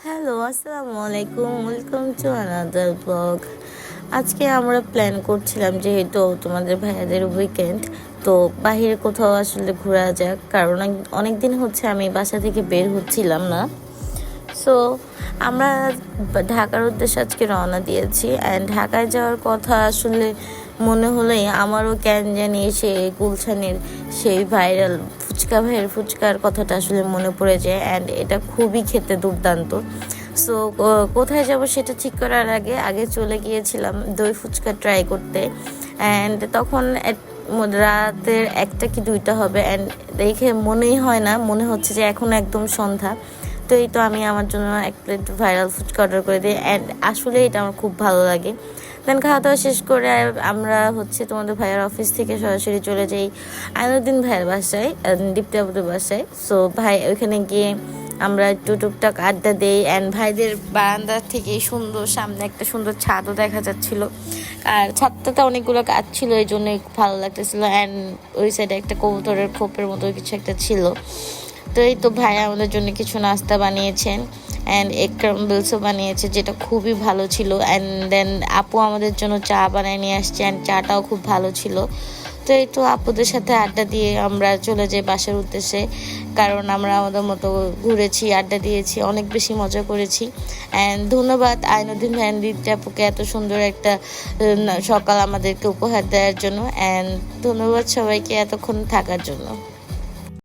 Hello, আসসালামু আলাইকুম, welcome to another blog. আজকে আমরা প্ল্যান করছিলাম, যেহেতু তোমাদের ভাইয়াদের উইকেন্ড, তো বাইরে কোথাও আসলে ঘোরা যাক, কারণ অনেক দিন হচ্ছে আমি বাসা থেকে বের হচ্ছিলাম না। সো আমরা ঢাকার উদ্দেশ্যে আজকে রওনা দিয়েছি। অ্যান্ড ঢাকায় যাওয়ার কথা আসলে মনে হলেই আমারও কেন জানি গুলশানের সেই ভাইরাল ভাইয়ের ফুচকার কথাটা আসলে মনে পড়ে যায়। অ্যান্ড এটা খুবই খেতে দুর্দান্ত। সো কোথায় যাব সেটা ঠিক করার আগে আগে চলে গিয়েছিলাম দই ফুচকা ট্রাই করতে। অ্যান্ড তখন রাতের 1টা কি 2টা হবে। অ্যান্ড দেখে মনেই হয় না, মনে হচ্ছে যে এখন একদম সন্ধ্যা। তো এই তো আমি আমার জন্য 1 প্লেট ভাইরাল ফুচকা অর্ডার করে দিই। অ্যান্ড আসলে এটা আমার খুব ভালো লাগে। দেন খাওয়া দাওয়া শেষ করে আমরা তোমাদের ভাইয়ের অফিস থেকে সরাসরি চলে যাই আইনুদ্দিন ভাইয়ের বাসায়, দীপ্তি আপুদের বাসায়। সো ভাই ওইখানে গিয়ে আমরা একটু টুকটাক আড্ডা দিই। অ্যান্ড ভাইদের বারান্দার থেকে সুন্দর সামনে একটা সুন্দর ছাদও দেখা যাচ্ছিল। আর ছাদটাতে অনেকগুলো গাছ ছিল, এই জন্য ভালো লাগতেছিল। অ্যান্ড ওই সাইডে একটা কবুতরের খোপের মতো কিছু একটা ছিল। তো এই তো ভাই আমাদের জন্য কিছু নাস্তা বানিয়েছেন। অ্যান্ড এগ ক্রাম্বলসও বানিয়েছে, যেটা খুবই ভালো ছিল। অ্যান্ড দেন আপু আমাদের জন্য চা বানিয়ে নিয়ে আসছে, অ্যান্ড চাটাও খুব ভালো ছিল। তো এই তো আপুদের সাথে আড্ডা দিয়ে আমরা চলে যাই বাসার উদ্দেশ্যে, কারণ আমরা আমাদের মতো ঘুরেছি, আড্ডা দিয়েছি, অনেক বেশি মজা করেছি। অ্যান্ড ধন্যবাদ আইনুদ্দিন ভাই দীপ্তি আপুকে এত সুন্দর একটা সকাল আমাদেরকে উপহার দেওয়ার জন্য। অ্যান্ড ধন্যবাদ সবাইকে এতক্ষণ থাকার জন্য।